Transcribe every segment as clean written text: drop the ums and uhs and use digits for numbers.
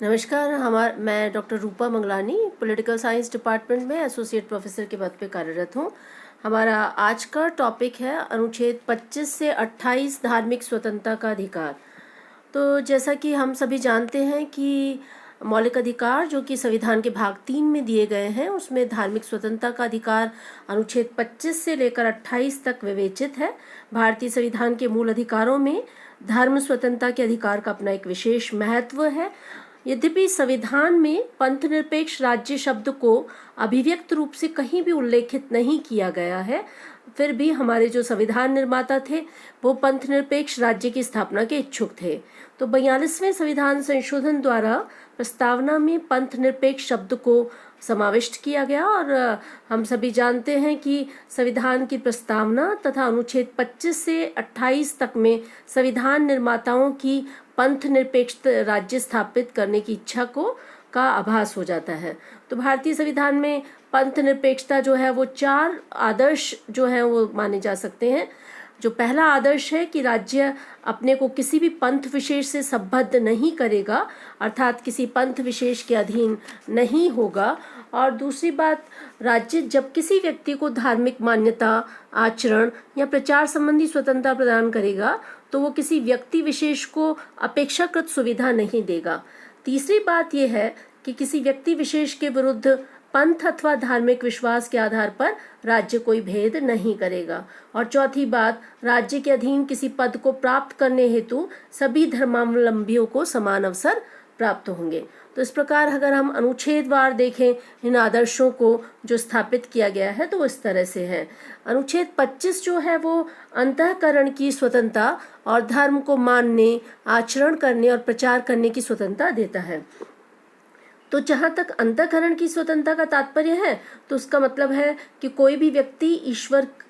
नमस्कार। मैं डॉक्टर रूपा Mangalani political science department में एसोसिएट प्रोफेसर के पद पे कार्यरत हूँ। हमारा आज का टॉपिक है अनुच्छेद 25 से 28 धार्मिक स्वतंत्रता का अधिकार। तो जैसा कि हम सभी जानते हैं कि मौलिक अधिकार जो कि संविधान के भाग 3 में दिए गए हैं, उसमें धार्मिक स्वतंत्रता का अधिकार अनुच्छेद 25 से लेकर 28 तक विवेचित है। भारतीय संविधान के मूल अधिकारों में धर्म स्वतंत्रता के अधिकार का अपना एक विशेष महत्व है। यद्यपि संविधान में पंथ निरपेक्ष राज्य शब्द को अभिव्यक्त रूप से कहीं भी उल्लेखित नहीं किया गया है, फिर भी हमारे जो संविधान निर्माता थे वो पंथ निरपेक्ष राज्य की स्थापना के इच्छुक थे। तो 42वें संविधान संशोधन द्वारा प्रस्तावना में पंथ निरपेक्ष शब्द को समाविष्ट किया गया और हम सभी जानते हैं कि संविधान की प्रस्तावना तथा अनुच्छेद 25 से 28 तक में संविधान निर्माताओं की पंथ निरपेक्ष राज्य स्थापित करने की इच्छा का आभास हो जाता है। तो भारतीय संविधान में पंथ निरपेक्षता जो है वो 4 आदर्श जो है वो माने जा सकते हैं। जो पहला आदर्श है कि राज्य अपने को किसी भी पंथ विशेष से संबद्ध नहीं करेगा, अर्थात किसी पंथ विशेष के अधीन नहीं होगा। और दूसरी बात, राज्य जब किसी व्यक्ति को धार्मिक मान्यता, आचरण या प्रचार संबंधी स्वतंत्रता प्रदान करेगा तो वो किसी व्यक्ति विशेष को अपेक्षाकृत सुविधा नहीं देगा। तीसरी बात यह है कि किसी व्यक्ति विशेष के विरुद्ध पंथ अथवा धार्मिक विश्वास के आधार पर राज्य कोई भेद नहीं करेगा। और चौथी बात, राज्य के अधीन किसी पद को प्राप्त करने हेतु सभी धर्मावलंबियों को समान अवसर प्राप्त होंगे। तो इस प्रकार अगर हम अनुच्छेदवार देखें इन आदर्शों को जो स्थापित किया गया है तो इस तरह से है। अनुच्छेद 25 जो है वो अंतःकरण की स्वतंत्रता और धर्म को मानने, आचरण करने और प्रचार करने की स्वतंत्रता देता है। तो जहाँ तक अंतःकरण की स्वतंत्रता का तात्पर्य है तो उसका मतलब है कि कोई भी व्यक्ति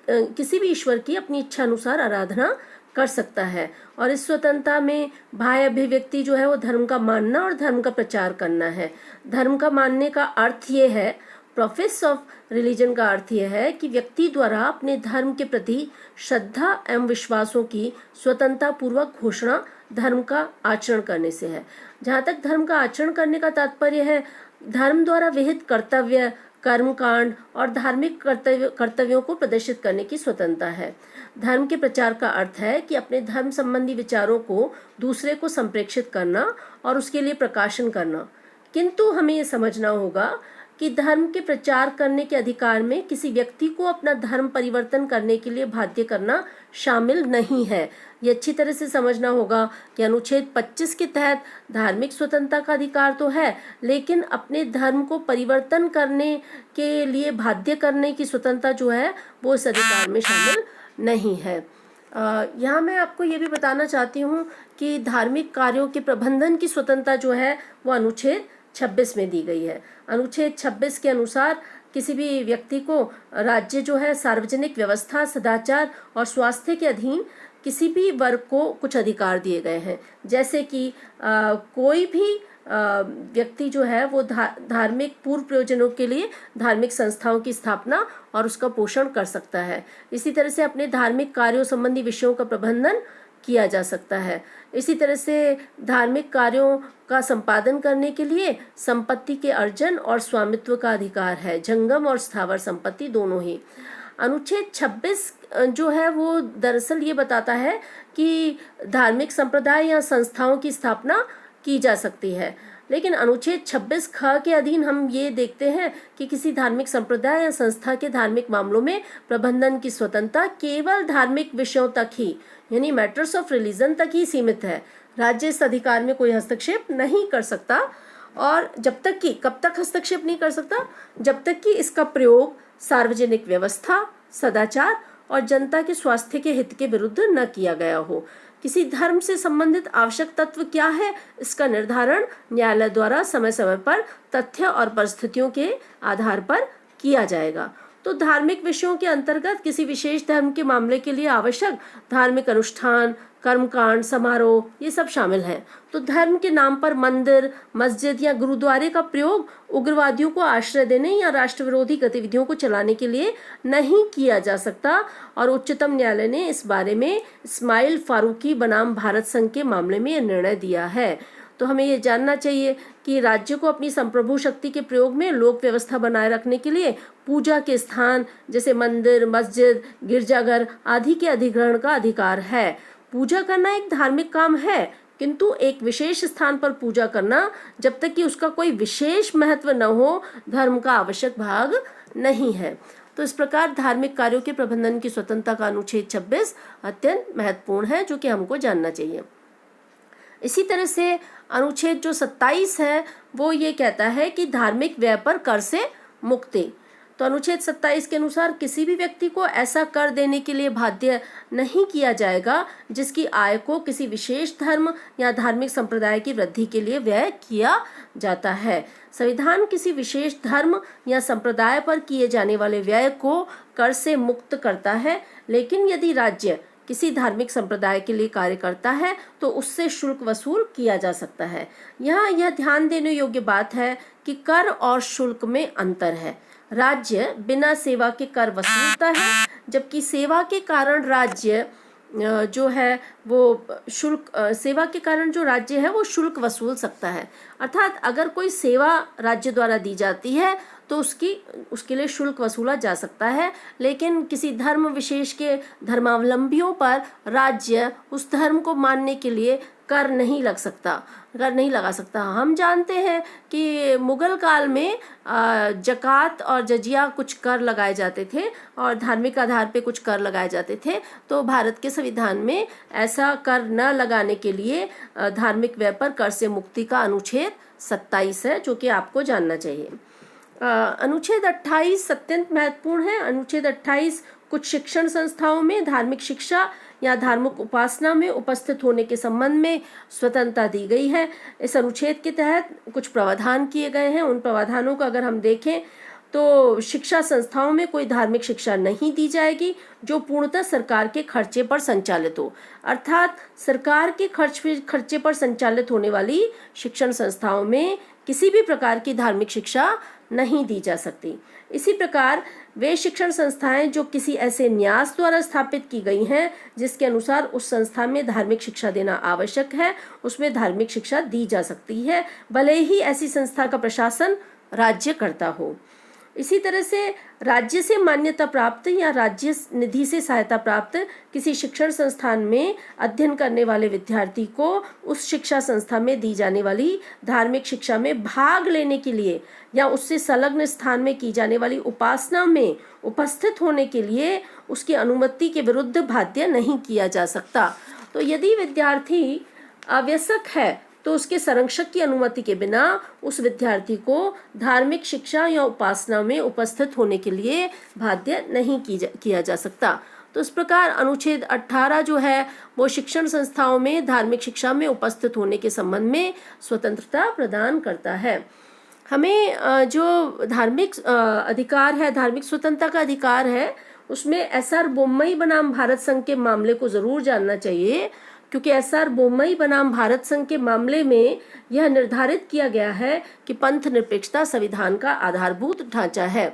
किसी भी ईश्वर की अपनी इच्छा अनुसार आराधना कर सकता है। और इस स्वतंत्रता में बाह्य अभिव्यक्ति जो है वो धर्म का मानना और धर्म का प्रचार करना है। धर्म का मानने का अर्थ ये है, प्रोफेस ऑफ रिलीजन का अर्थ यह है कि व्यक्ति द्वारा अपने धर्म के प्रति श्रद्धा एवं विश्वासों की स्वतंत्रता पूर्वक घोषणा धर्म का आचरण करने से है। जहाँ तक धर्म का आचरण करने का तात्पर्य है, धर्म द्वारा विहित कर्तव्य, कर्मकांड और धार्मिक कर्तव्यों को प्रदर्शित करने की स्वतंत्रता है। धर्म के प्रचार का अर्थ है कि अपने धर्म संबंधी विचारों को दूसरे को संप्रेषित करना और उसके लिए प्रकाशन करना। किंतु हमें ये समझना होगा कि धर्म के प्रचार करने के अधिकार में किसी व्यक्ति को अपना धर्म परिवर्तन करने के लिए बाध्य करना शामिल नहीं है। ये अच्छी तरह से समझना होगा कि अनुच्छेद 25 के तहत धार्मिक स्वतंत्रता का अधिकार तो है, लेकिन अपने धर्म को परिवर्तन करने के लिए बाध्य करने की स्वतंत्रता जो है वो इस अधिकार में शामिल नहीं है। यहाँ मैं आपको ये भी बताना चाहती हूँ कि धार्मिक कार्यों के प्रबंधन की स्वतंत्रता जो है वो अनुच्छेद 26 में दी गई है। अनुच्छेद 26 के अनुसार किसी भी व्यक्ति को राज्य जो है सार्वजनिक व्यवस्था, सदाचार और स्वास्थ्य के अधीन किसी भी वर्ग को कुछ अधिकार दिए गए हैं। जैसे कि कोई भी व्यक्ति जो है वो धार्मिक पूर्व प्रयोजनों के लिए धार्मिक संस्थाओं की स्थापना और उसका पोषण कर सकता है। इसी तरह से अपने धार्मिक कार्यों संबंधी विषयों का प्रबंधन किया जा सकता है। इसी तरह से धार्मिक कार्यों का संपादन करने के लिए संपत्ति के अर्जन और स्वामित्व का अधिकार है, जंगम और स्थावर संपत्ति दोनों ही। अनुच्छेद 26 जो है वो दरअसल ये बताता है कि धार्मिक संप्रदाय या संस्थाओं की स्थापना की जा सकती है, लेकिन अनुच्छेद 26 ख के अधीन हम ये देखते हैं कि किसी धार्मिक संप्रदाय या संस्था के धार्मिक मामलों में प्रबंधन की स्वतंत्रता केवल धार्मिक विषयों तक ही, यानी मैटर्स ऑफ रिलीजन तक ही सीमित है। राज्य इस अधिकार में कोई हस्तक्षेप नहीं कर सकता। और कब तक हस्तक्षेप नहीं कर सकता? जब तक कि इसका प्रयोग सार्वजनिक व्यवस्था, सदाचार और जनता के स्वास्थ्य के हित के विरुद्ध न किया गया हो। किसी धर्म से संबंधित आवश्यक तत्व क्या है, इसका निर्धारण न्यायालय द्वारा समय समय पर तथ्य और परिस्थितियों के आधार पर किया जाएगा। तो धार्मिक विषयों के अंतर्गत किसी विशेष धर्म के मामले के लिए आवश्यक धार्मिक अनुष्ठान, कर्मकांड, समारोह ये सब शामिल हैं। तो धर्म के नाम पर मंदिर, मस्जिद या गुरुद्वारे का प्रयोग उग्रवादियों को आश्रय देने या राष्ट्र विरोधी गतिविधियों को चलाने के लिए नहीं किया जा सकता। और उच्चतम न्यायालय ने इस बारे में इस्माइल फारूकी बनाम भारत संघ के मामले में यह निर्णय दिया है। तो हमें ये जानना चाहिए कि राज्य को अपनी संप्रभु शक्ति के प्रयोग में लोक व्यवस्था बनाए रखने के लिए पूजा के स्थान जैसे मंदिर, मस्जिद, गिरजाघर आदि के अधिग्रहण का अधिकार है। पूजा करना एक धार्मिक काम है, किंतु एक विशेष स्थान पर पूजा करना जब तक कि उसका कोई विशेष महत्व न हो, धर्म का आवश्यक भाग नहीं है। तो इस प्रकार धार्मिक कार्यों के प्रबंधन की स्वतंत्रता का अनुच्छेद 26 अत्यंत महत्वपूर्ण है, जो कि हमको जानना चाहिए। इसी तरह से अनुच्छेद जो 27 है वो ये कहता है कि धार्मिक व्यय पर कर से मुक्ति। तो अनुच्छेद 27 के अनुसार किसी भी व्यक्ति को ऐसा कर देने के लिए बाध्य नहीं किया जाएगा जिसकी आय को किसी विशेष धर्म या धार्मिक संप्रदाय की वृद्धि के लिए व्यय किया जाता है। संविधान किसी विशेष धर्म या संप्रदाय पर किए जाने वाले व्यय को कर से मुक्त करता है, लेकिन यदि राज्य किसी धार्मिक संप्रदाय के लिए कार्य करता है तो उससे शुल्क वसूल किया जा सकता है। यहाँ यह ध्यान देने योग्य बात है कि कर और शुल्क में अंतर है। राज्य बिना सेवा के कर वसूलता है, जबकि सेवा के कारण राज्य जो है वो शुल्क सेवा के कारण जो राज्य है वो शुल्क वसूल सकता है। अर्थात अगर कोई सेवा राज्य द्वारा दी जाती है तो उसके लिए शुल्क वसूला जा सकता है, लेकिन किसी धर्म विशेष के धर्मावलंबियों पर राज्य उस धर्म को मानने के लिए कर नहीं लगा सकता। हम जानते हैं कि मुगल काल में जकात और जजिया कुछ कर लगाए जाते थे और धार्मिक आधार पे कुछ कर लगाए जाते थे। तो भारत के संविधान में ऐसा कर न लगाने के लिए धार्मिक व्यय पर कर से मुक्ति का अनुच्छेद 27 है, जो कि आपको जानना चाहिए। अनुच्छेद 28 अत्यंत महत्वपूर्ण है। अनुच्छेद 28 कुछ शिक्षण संस्थाओं में धार्मिक शिक्षा या धार्मिक उपासना में उपस्थित होने के संबंध में स्वतंत्रता दी गई है। इस अनुच्छेद के तहत कुछ प्रावधान किए गए हैं। उन प्रावधानों को अगर हम देखें तो शिक्षा संस्थाओं में कोई धार्मिक शिक्षा नहीं दी जाएगी जो पूर्णतः सरकार के खर्चे पर संचालित हो। अर्थात सरकार के खर्चे पर संचालित होने वाली शिक्षण संस्थाओं में किसी भी प्रकार की धार्मिक शिक्षा नहीं दी जा सकती। इसी प्रकार वे शिक्षण संस्थाएं जो किसी ऐसे न्यास द्वारा स्थापित की गई हैं जिसके अनुसार उस संस्था में धार्मिक शिक्षा देना आवश्यक है, उसमें धार्मिक शिक्षा दी जा सकती है, भले ही ऐसी संस्था का प्रशासन राज्य करता हो। इसी तरह से राज्य से मान्यता प्राप्त या राज्य निधि से सहायता प्राप्त किसी शिक्षण संस्थान में अध्ययन करने वाले विद्यार्थी को उस शिक्षा संस्था में दी जाने वाली धार्मिक शिक्षा में भाग लेने के लिए या उससे संलग्न स्थान में की जाने वाली उपासना में उपस्थित होने के लिए उसकी अनुमति के विरुद्ध बाध्य नहीं किया जा सकता। तो यदि विद्यार्थी आवश्यक है तो उसके संरक्षक की अनुमति के बिना उस विद्यार्थी को धार्मिक शिक्षा या उपासना में उपस्थित होने के लिए बाध्य नहीं किया जा सकता। तो इस प्रकार अनुच्छेद 18 जो है वो शिक्षण संस्थाओं में धार्मिक शिक्षा में उपस्थित होने के संबंध में स्वतंत्रता प्रदान करता है। हमें जो धार्मिक अधिकार है, धार्मिक स्वतंत्रता का अधिकार है, उसमें SR बोम्मई बनाम भारत संघ के मामले को ज़रूर जानना चाहिए, क्योंकि SR बोम्मई बनाम भारत संघ के मामले में यह निर्धारित किया गया है कि पंथ निरपेक्षता संविधान का आधारभूत ढांचा है।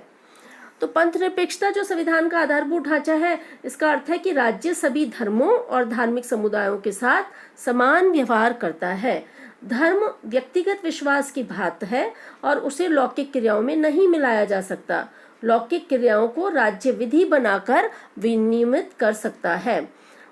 तो पंथ निरपेक्षता जो संविधान का आधारभूत ढांचा है, इसका अर्थ है कि राज्य सभी धर्मों और धार्मिक समुदायों के साथ समान व्यवहार करता है। धर्म व्यक्तिगत विश्वास की बात है और उसे लौकिक क्रियाओं में नहीं मिलाया जा सकता। लौकिक क्रियाओं को राज्य विधि बनाकर विनियमित कर सकता है।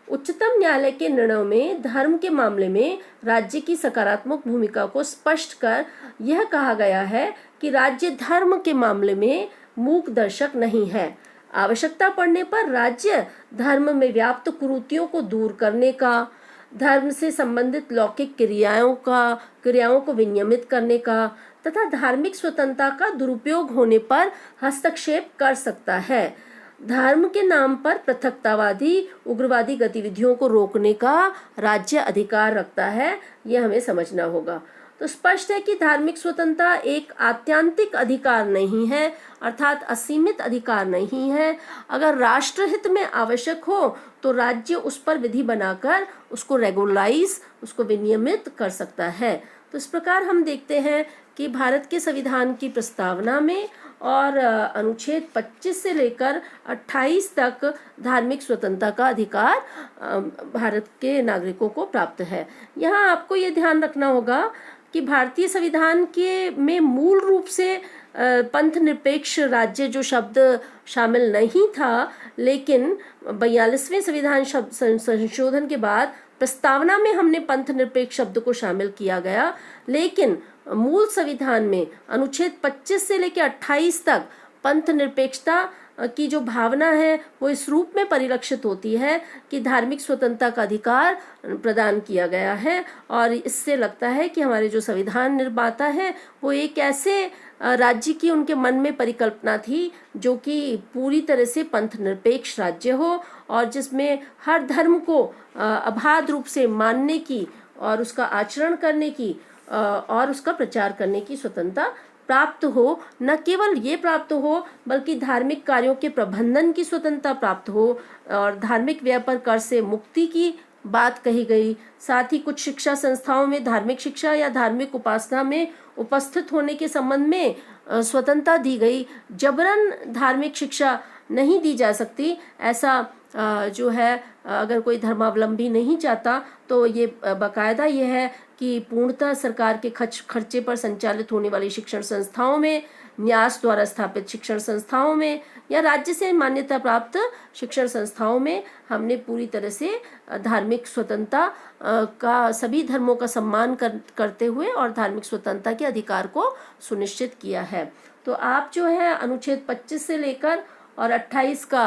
उच्चतम न्यायालय के निर्णयों में धर्म के मामले में राज्य की सकारात्मक भूमिका को स्पष्ट कर यह कहा गया है कि राज्य धर्म के मामले में मूक दर्शक नहीं है। आवश्यकता पड़ने पर राज्य धर्म में व्याप्त कुरीतियों को दूर करने का, धर्म से संबंधित लौकिक क्रियाओं को विनियमित करने का तथा धार्मिक स्वतंत्रता का दुरुपयोग होने पर हस्तक्षेप कर सकता है। धर्म के नाम पर पृथकतावादी उग्रवादी गतिविधियों को रोकने का राज्य अधिकार रखता है, यह हमें समझना होगा। तो स्पष्ट है कि धार्मिक स्वतंत्रता एक आत्यांतिक अधिकार नहीं है, अर्थात असीमित अधिकार नहीं है। अगर राष्ट्रहित में आवश्यक हो तो राज्य उस पर विधि बनाकर उसको रेगुलराइज, उसको विनियमित कर सकता है। तो इस प्रकार हम देखते हैं कि भारत के संविधान की प्रस्तावना में और अनुच्छेद 25 से लेकर 28 तक धार्मिक स्वतंत्रता का अधिकार भारत के नागरिकों को प्राप्त है। यहाँ आपको ये ध्यान रखना होगा कि भारतीय संविधान के में मूल रूप से पंथ निरपेक्ष राज्य जो शब्द शामिल नहीं था, लेकिन 42वें संविधान संशोधन के बाद प्रस्तावना में हमने पंथ निरपेक्ष शब्द को शामिल किया गया। लेकिन मूल संविधान में अनुच्छेद 25 से लेकर 28 तक पंथ निरपेक्षता की जो भावना है वो इस रूप में परिलक्षित होती है कि धार्मिक स्वतंत्रता का अधिकार प्रदान किया गया है। और इससे लगता है कि हमारे जो संविधान निर्माता है वो एक ऐसे राज्य की उनके मन में परिकल्पना थी जो कि पूरी तरह से पंथ निरपेक्ष राज्य हो और जिसमें हर धर्म को अबाध रूप से मानने की और उसका आचरण करने की और उसका प्रचार करने की स्वतंत्रता प्राप्त हो। न केवल ये प्राप्त हो बल्कि धार्मिक कार्यों के प्रबंधन की स्वतंत्रता प्राप्त हो और धार्मिक व्यय पर कर से मुक्ति की बात कही गई। साथ ही कुछ शिक्षा संस्थाओं में धार्मिक शिक्षा या धार्मिक उपासना में उपस्थित होने के संबंध में स्वतंत्रता दी गई। जबरन धार्मिक शिक्षा नहीं दी जा सकती, ऐसा जो है अगर कोई धर्मावलंबी नहीं चाहता तो ये बाकायदा ये है कि पूर्णतः सरकार के खर्चे पर संचालित होने वाली शिक्षण संस्थाओं में, न्यास द्वारा स्थापित शिक्षण संस्थाओं में या राज्य से मान्यता प्राप्त शिक्षण संस्थाओं में हमने पूरी तरह से धार्मिक स्वतंत्रता का सभी धर्मों का सम्मान करते हुए और धार्मिक स्वतंत्रता के अधिकार को सुनिश्चित किया है। तो आप जो है अनुच्छेद 25 से लेकर और 28 का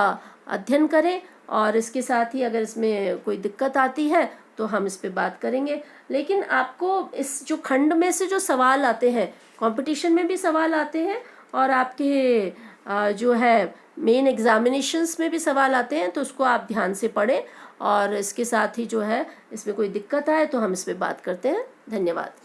अध्ययन करें और इसके साथ ही अगर इसमें कोई दिक्कत आती है तो हम इस पे बात करेंगे। लेकिन आपको इस जो खंड में से जो सवाल आते हैं, कंपटीशन में भी सवाल आते हैं और आपके जो है मेन एग्जामिनेशंस में भी सवाल आते हैं, तो उसको आप ध्यान से पढ़ें और इसके साथ ही जो है इसमें कोई दिक्कत आए तो हम इस पे बात करते हैं। धन्यवाद।